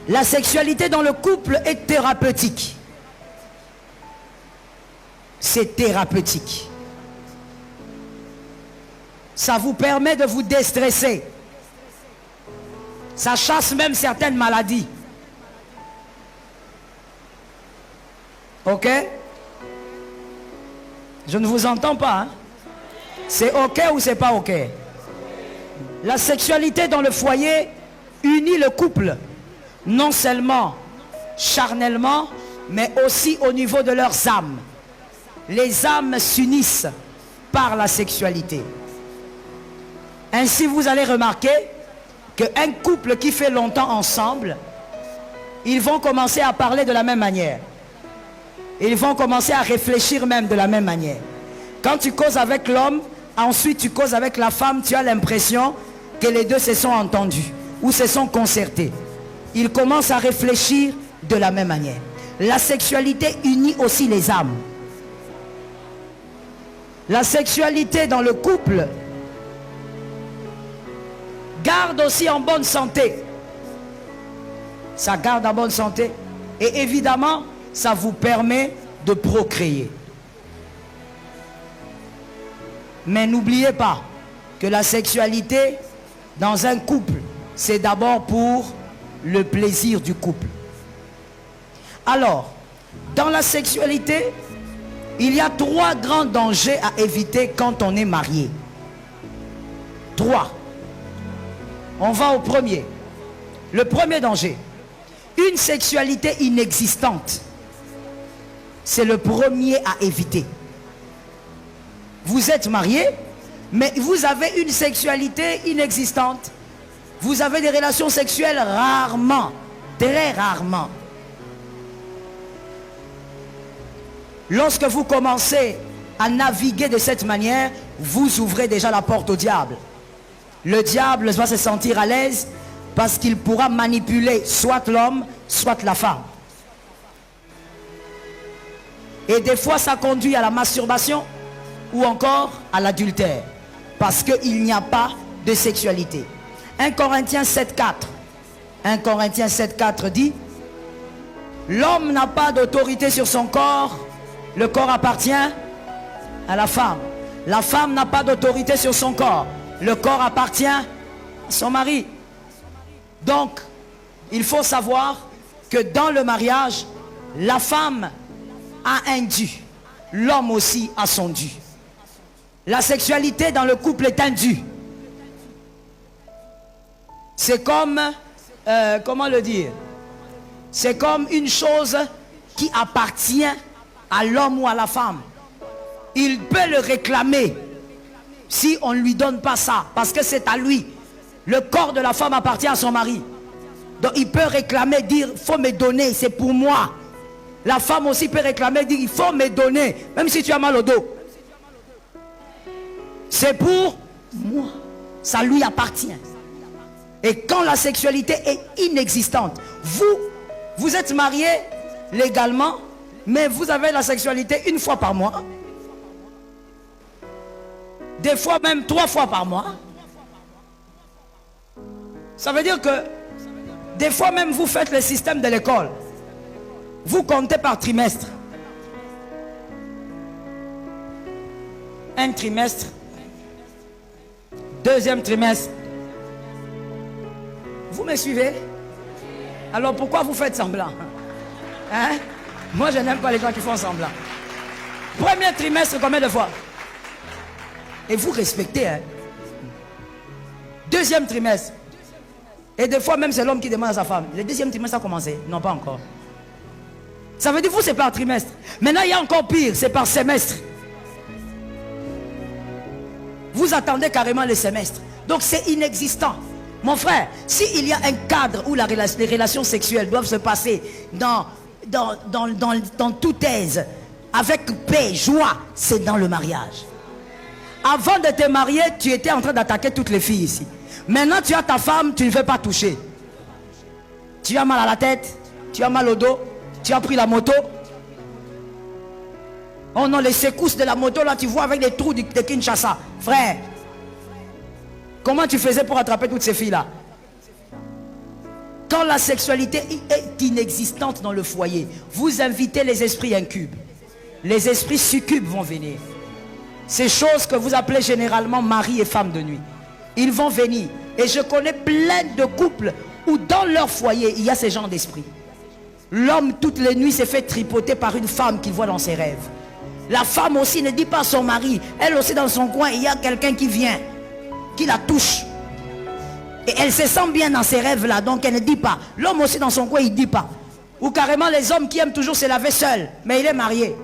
La sexualité dans le couple est thérapeutique. C'est thérapeutique. Ça vous permet de vous déstresser. Ça chasse même certaines maladies. Ok? Je ne vous entends pas. Hein? C'est ok ou c'est pas ok? La sexualité dans le foyer unit le couple. Non seulement charnellement, mais aussi au niveau de leurs âmes. Les âmes s'unissent par la sexualité. Ainsi, vous allez remarquer qu'un couple qui fait longtemps ensemble, ils vont commencer à parler de la même manière. Ils vont commencer à réfléchir même de la même manière. Quand tu causes avec l'homme, ensuite tu causes avec la femme, tu as l'impression que les deux se sont entendus ou se sont concertés. Ils commencent à réfléchir de la même manière. La sexualité unit aussi les âmes. La sexualité dans le couple garde aussi en bonne santé. Ça garde en bonne santé. Et évidemment, ça vous permet de procréer. Mais n'oubliez pas que la sexualité dans un couple, c'est d'abord pour le plaisir du couple. Alors, dans la sexualité, il y a 3 grands dangers à éviter quand on est marié. 3. On va au premier. Le premier danger, une sexualité inexistante. C'est le premier à éviter. Vous êtes marié, mais vous avez une sexualité inexistante. Vous avez des relations sexuelles rarement, très rarement. Lorsque vous commencez à naviguer de cette manière, vous ouvrez déjà la porte au diable. Le diable va se sentir à l'aise parce qu'il pourra manipuler soit l'homme, soit la femme. Et des fois, ça conduit à la masturbation ou encore à l'adultère. Parce qu'il n'y a pas de sexualité. 1 Corinthiens 7,4. 1 Corinthiens 7,4 dit: l'homme n'a pas d'autorité sur son corps. Le corps appartient à la femme. La femme n'a pas d'autorité sur son corps. Le corps appartient à son mari. Donc, il faut savoir que dans le mariage, la femme a un dû. L'homme aussi a son dû. La sexualité dans le couple est un dû. C'est comme, comment le dire? C'est comme une chose qui appartient à l'homme ou à la femme. Il peut le réclamer si on ne lui donne pas ça, parce que c'est à lui. Le corps de la femme appartient à son mari. Donc il peut réclamer, dire, il faut me donner, c'est pour moi. La femme aussi peut réclamer, dire, il faut me donner, même si tu as mal au dos. C'est pour moi. Ça lui appartient. Et quand la sexualité est inexistante, vous êtes marié légalement, mais vous avez la sexualité une fois par mois. Des fois même 3 fois par mois. Ça veut dire que des fois même vous faites le système de l'école. Vous comptez par trimestre. Un trimestre. Deuxième trimestre. Vous me suivez? Alors pourquoi vous faites semblant? Hein? Moi je n'aime pas les gens qui font semblant. Premier trimestre, combien de fois? Et vous respectez, hein? Deuxième trimestre. Et des fois même c'est l'homme qui demande à sa femme. Le deuxième trimestre a commencé? Non, pas encore. Ça veut dire vous c'est par trimestre. Maintenant il y a encore pire, c'est par semestre. Vous attendez carrément le semestre. Donc c'est inexistant. Mon frère, s'il y a un cadre où les relations sexuelles doivent se passer dans toute aise, avec paix, joie, c'est dans le mariage. Avant de te marier, tu étais en train d'attaquer toutes les filles ici. Maintenant tu as ta femme, tu ne veux pas toucher. Tu as mal à la tête, tu as mal au dos, tu as pris la moto. Oh non, les secousses de la moto là, tu vois avec les trous de Kinshasa. Frère, comment tu faisais pour attraper toutes ces filles là? Quand la sexualité est inexistante dans le foyer, vous invitez les esprits incubes. Les esprits succubes vont venir. Ces choses que vous appelez généralement mari et femme de nuit. Ils vont venir. Et je connais plein de couples où dans leur foyer, il y a ces genres d'esprits. L'homme, toutes les nuits, s'est fait tripoter par une femme qu'il voit dans ses rêves. La femme aussi ne dit pas à son mari. Elle aussi dans son coin, il y a quelqu'un qui vient, qui la touche. Et elle se sent bien dans ses rêves là, donc elle ne dit pas. L'homme aussi dans son coin, il ne dit pas. Ou carrément les hommes qui aiment toujours se laver seuls, mais il est marié.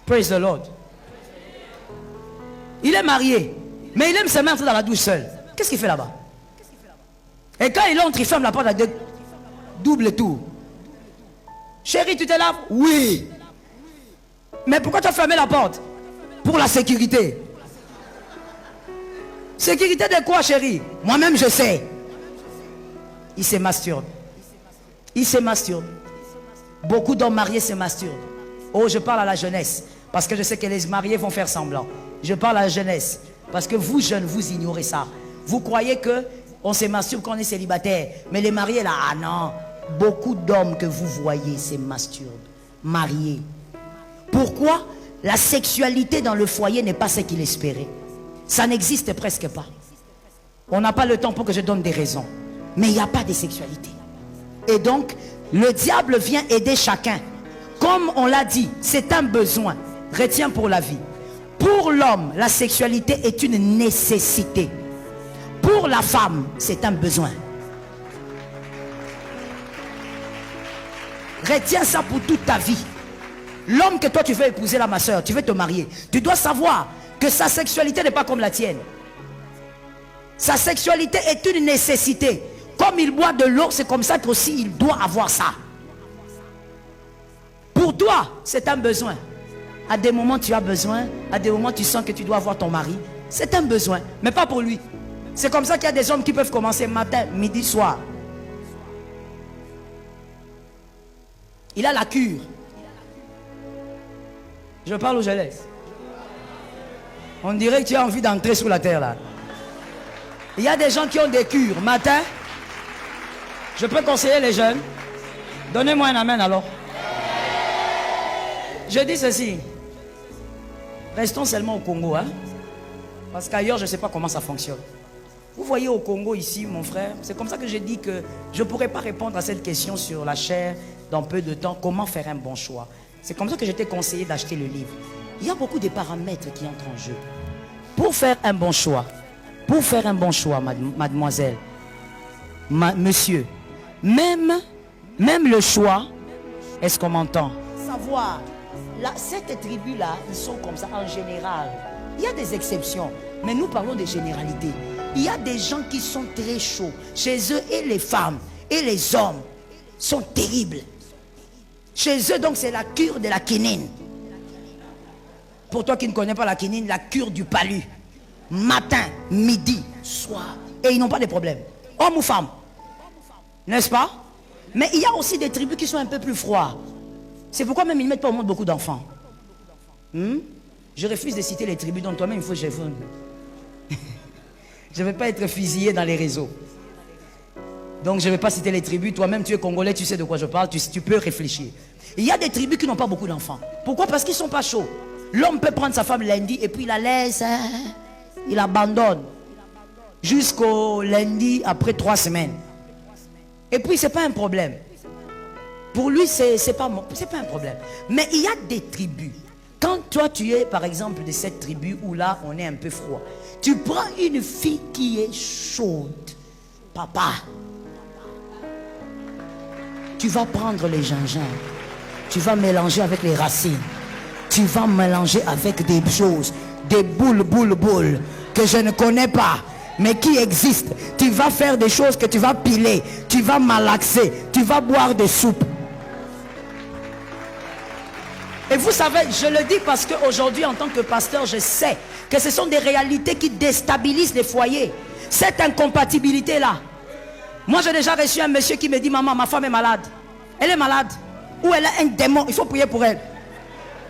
Praise the Lord. Il est marié, mais il aime se mettre dans la douche seul. Qu'est-ce qu'il fait là-bas? Et quand il entre, il ferme la porte à double tour. Chérie, tu te laves? Oui. Mais pourquoi tu as fermé la porte? Pour la sécurité. Sécurité de quoi, chérie? Moi-même, je sais. Il se masturbe. Il se masturbe. Beaucoup d'hommes mariés se masturbent. Oh, je parle à la jeunesse. Parce que je sais que les mariés vont faire semblant. Je parle à la jeunesse. Parce que vous, jeunes, vous ignorez ça. Vous croyez que on se masturbe quand on est célibataire. Mais les mariés, là, ah non. Beaucoup d'hommes que vous voyez se masturbent. Mariés. Pourquoi? La sexualité dans le foyer n'est pas ce qu'il espérait. Ça n'existe presque pas. On n'a pas le temps pour que je donne des raisons. Mais il n'y a pas de sexualité. Et donc, le diable vient aider chacun. Comme on l'a dit, c'est un besoin. Retiens pour la vie. Pour l'homme, la sexualité est une nécessité. Pour la femme, c'est un besoin. Retiens ça pour toute ta vie. L'homme que toi tu veux épouser là, ma soeur, tu veux te marier, tu dois savoir que sa sexualité n'est pas comme la tienne. Sa sexualité est une nécessité. Comme il boit de l'eau, c'est comme ça qu'aussi il doit avoir ça. Pour toi, c'est un besoin. À des moments tu as besoin, à des moments tu sens que tu dois avoir ton mari. C'est un besoin, mais pas pour lui. C'est comme ça qu'il y a des hommes qui peuvent commencer matin, midi, soir. Il a la cure. Je parle ou je laisse? On dirait que tu as envie d'entrer sous la terre là. Il y a des gens qui ont des cures. Matin, je peux conseiller les jeunes. Donnez-moi un amen alors. Je dis ceci. Restons seulement au Congo, hein? Parce qu'ailleurs, je ne sais pas comment ça fonctionne. Vous voyez au Congo ici, mon frère, c'est comme ça que j'ai dit que je ne pourrais pas répondre à cette question sur la chair dans peu de temps. Comment faire un bon choix? C'est comme ça que j'étais conseillé d'acheter le livre. Il y a beaucoup de paramètres qui entrent en jeu. Pour faire un bon choix, mademoiselle, monsieur, même le choix, est-ce qu'on m'entend? Savoir, cette tribu-là, ils sont comme ça en général. Il y a des exceptions, mais nous parlons des généralités. Il y a des gens qui sont très chauds. Chez eux, et les femmes et les hommes sont terribles. Chez eux, donc, c'est la cure de la quinine. Pour toi qui ne connais pas la quinine, la cure du palu. Matin, midi, soir. Et ils n'ont pas de problème. Homme ou femme. N'est-ce pas? Mais il y a aussi des tribus qui sont un peu plus froides. C'est pourquoi même ils ne mettent pas au monde beaucoup d'enfants. Je refuse de citer les tribus, donc toi-même il faut que je réponde. Je ne vais pas être fusillé dans les réseaux. Donc je ne vais pas citer les tribus. Toi-même tu es congolais, tu sais de quoi je parle, tu peux réfléchir. Il y a des tribus qui n'ont pas beaucoup d'enfants. Pourquoi? Parce qu'ils ne sont pas chauds. L'homme peut prendre sa femme lundi et puis il la laisse, il abandonne. Jusqu'au lundi après 3 semaines. Et puis c'est pas un problème. Pour lui c'est pas un problème. Mais il y a des tribus. Quand toi tu es par exemple de cette tribu où là on est un peu froid, tu prends une fille qui est chaude. Papa, tu vas prendre les gingembre, tu vas mélanger avec les racines, tu vas mélanger avec des choses, des boules que je ne connais pas mais qui existent. Tu vas faire des choses que tu vas piler, tu vas malaxer, tu vas boire des soupes. Et vous savez, je le dis parce qu'aujourd'hui, en tant que pasteur, je sais que ce sont des réalités qui déstabilisent les foyers. Cette incompatibilité-là. Moi, j'ai déjà reçu un monsieur qui me dit, maman, ma femme est malade. Elle est malade. Ou elle a un démon, il faut prier pour elle.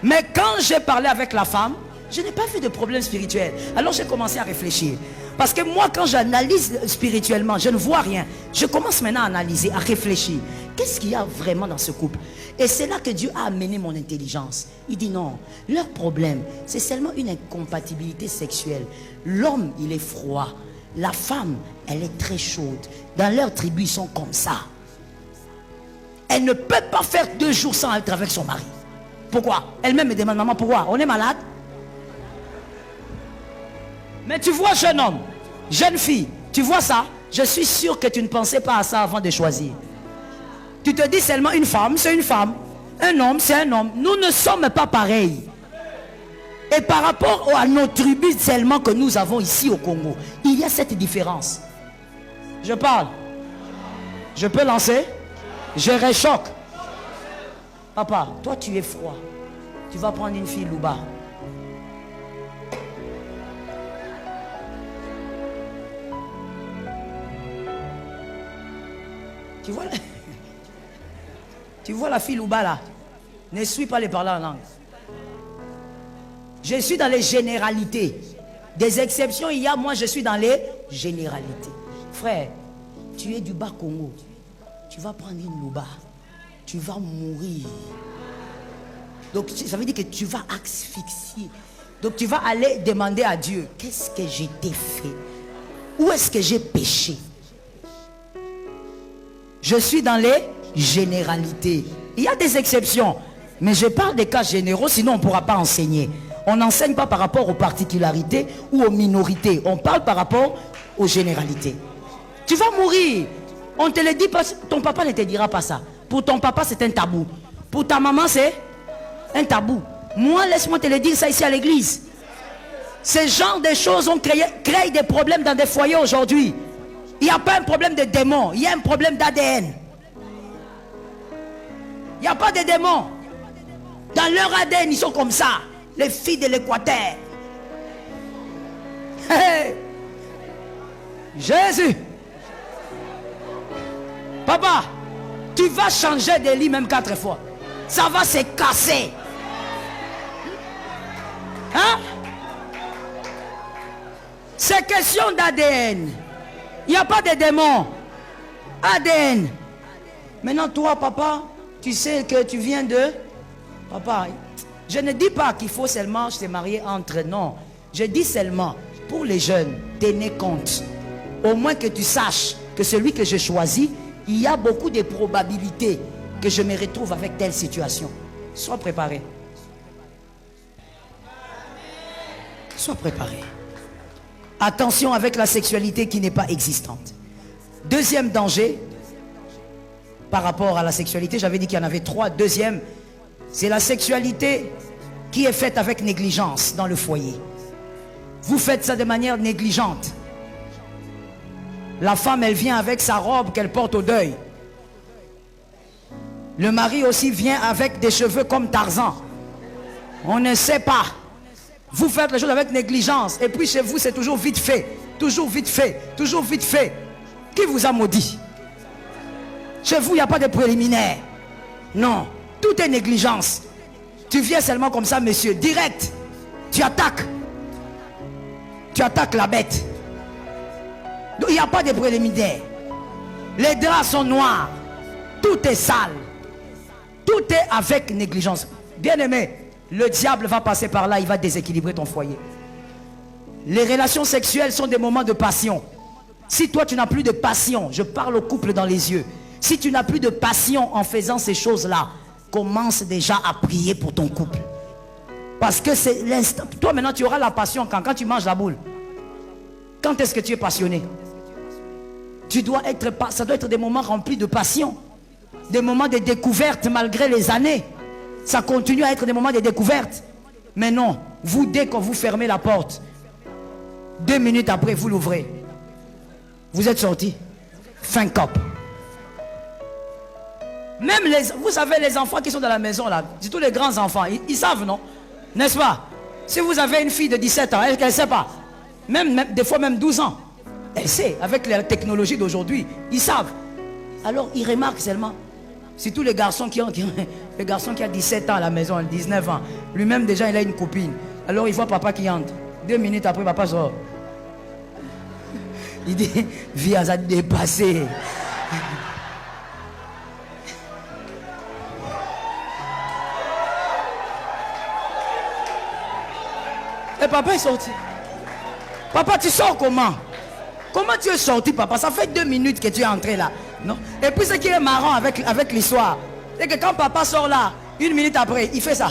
Mais quand j'ai parlé avec la femme, je n'ai pas vu de problème spirituel. Alors j'ai commencé à réfléchir. Parce que moi, quand j'analyse spirituellement, je ne vois rien. Je commence maintenant à analyser, à réfléchir. Qu'est-ce qu'il y a vraiment dans ce couple? Et c'est là que Dieu a amené mon intelligence. Il dit non, leur problème, c'est seulement une incompatibilité sexuelle. L'homme, il est froid. La femme, elle est très chaude. Dans leur tribu, ils sont comme ça. Elle ne peut pas faire 2 jours sans être avec son mari. Pourquoi? Elle-même me demande, maman, pourquoi? On est malade? Mais tu vois, jeune homme, jeune fille, tu vois ça? Je suis sûr que tu ne pensais pas à ça avant de choisir. Tu te dis seulement une femme, c'est une femme. Un homme, c'est un homme. Nous ne sommes pas pareils. Et par rapport à nos tribus seulement que nous avons ici au Congo, il y a cette différence. Je parle. Je peux lancer? Je réchoque. Papa, toi tu es froid. Tu vas prendre une fille Louba. Tu vois, tu vois la fille Louba là? Ne suis pas les parler en langue. Je suis dans les généralités. Des exceptions il y a, moi je suis dans les généralités. Frère, tu es du bas Congo. Tu vas prendre une Louba. Tu vas mourir. Donc ça veut dire que tu vas asphyxier. Donc tu vas aller demander à Dieu, qu'est-ce que j'ai fait? Où est-ce que j'ai péché? Je suis dans les généralités. Il y a des exceptions. Mais je parle des cas généraux, sinon on ne pourra pas enseigner. On n'enseigne pas par rapport aux particularités ou aux minorités. On parle par rapport aux généralités. Tu vas mourir. On ne te le dit pas. Ton papa ne te dira pas ça. Pour ton papa, c'est un tabou. Pour ta maman, c'est un tabou. Moi, laisse-moi te le dire ça ici à l'église. Ce genre de choses ont créé des problèmes dans des foyers aujourd'hui. Il n'y a pas un problème de démons. Il y a un problème d'ADN. Il n'y a pas de démons. Dans leur ADN, ils sont comme ça. Les filles de l'Équateur. Hey. Jésus. Papa, tu vas changer de lit même 4 fois. Ça va se casser. Hein? C'est question d'ADN. Il n'y a pas de démons. ADN. Maintenant, toi, papa, tu sais que tu viens de... Papa, je ne dis pas qu'il faut seulement se marier entre... Non. Je dis seulement, pour les jeunes, tenez compte. Au moins que tu saches que celui que j'ai choisi, il y a beaucoup de probabilités que je me retrouve avec telle situation. Sois préparé. Sois préparé. Attention avec la sexualité qui n'est pas existante. Deuxième danger, par rapport à la sexualité, j'avais dit qu'il y en avait 3. Deuxième, c'est la sexualité qui est faite avec négligence dans le foyer. Vous faites ça de manière négligente. La femme, elle vient avec sa robe qu'elle porte au deuil. Le mari aussi vient avec des cheveux comme Tarzan. On ne sait pas. Vous faites les choses avec négligence. Et puis chez vous, c'est toujours vite fait. Toujours vite fait. Toujours vite fait. Qui vous a maudit? Chez vous, il n'y a pas de préliminaire. Non. Tout est négligence. Tu viens seulement comme ça, monsieur. Direct. Tu attaques. Tu attaques la bête. Donc, il n'y a pas de préliminaire. Les draps sont noirs. Tout est sale. Tout est avec négligence. Bien aimé, le diable va passer par là, il va déséquilibrer ton foyer. Les relations sexuelles sont des moments de passion. Si toi tu n'as plus de passion, je parle au couple dans les yeux. Si tu n'as plus de passion en faisant ces choses-là, commence déjà à prier pour ton couple. Parce que c'est l'instant. Toi maintenant tu auras la passion quand tu manges la boule. Quand est-ce que tu es passionné? Tu dois être, ça doit être des moments remplis de passion. Des moments de découverte malgré les années. Ça continue à être des moments de découverte. Mais non, vous dès que vous fermez la porte, 2 minutes après vous l'ouvrez. Vous êtes sorti. Fin cop. Même vous savez les enfants qui sont dans la maison là, surtout les grands enfants, ils savent non? N'est-ce pas? Si vous avez une fille de 17 ans, elle ne sait pas. Même, des fois même 12 ans. Elle sait, avec la technologie d'aujourd'hui, ils savent. Alors ils remarquent seulement. C'est tous les garçons qui ont le garçon qui a 17 ans à la maison, 19 ans. Lui-même déjà il a une copine. Alors il voit papa qui entre. 2 minutes après papa sort. Il dit, vie à dépasser. Et papa est sorti. Papa, tu sors comment? Comment tu es sorti, papa? Ça fait 2 minutes que tu es entré là. Non? Et puis ce qui est marrant avec l'histoire, c'est que quand papa sort là, 1 minute après, il fait ça.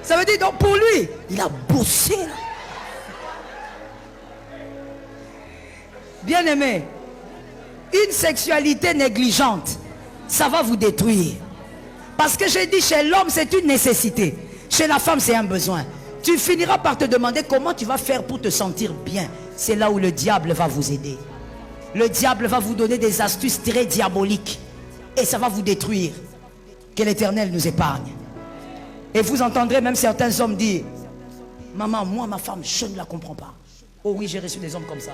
Ça veut dire, donc pour lui, il a bossé là. Bien aimé, une sexualité négligente, ça va vous détruire. Parce que j'ai dit, chez l'homme, c'est une nécessité. Chez la femme, c'est un besoin. Tu finiras par te demander comment tu vas faire pour te sentir bien. C'est là où le diable va vous aider. Le diable va vous donner des astuces très diaboliques. Et ça va vous détruire. Que l'Éternel nous épargne. Et vous entendrez même certains hommes dire, maman, moi, ma femme, je ne la comprends pas. Oh oui, j'ai reçu des hommes comme ça.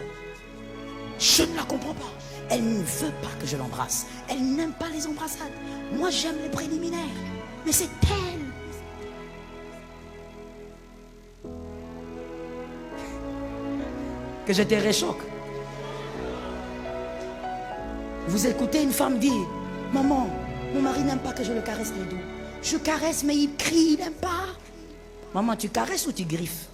Je ne la comprends pas. Elle ne veut pas que je l'embrasse. Elle n'aime pas les embrassades. Moi, j'aime les préliminaires. Mais c'est elle. Que je te réchoque. Vous écoutez une femme dire, maman, mon mari n'aime pas que je le caresse les dos. Je caresse, mais il crie, il n'aime pas. Maman, tu caresses ou tu griffes?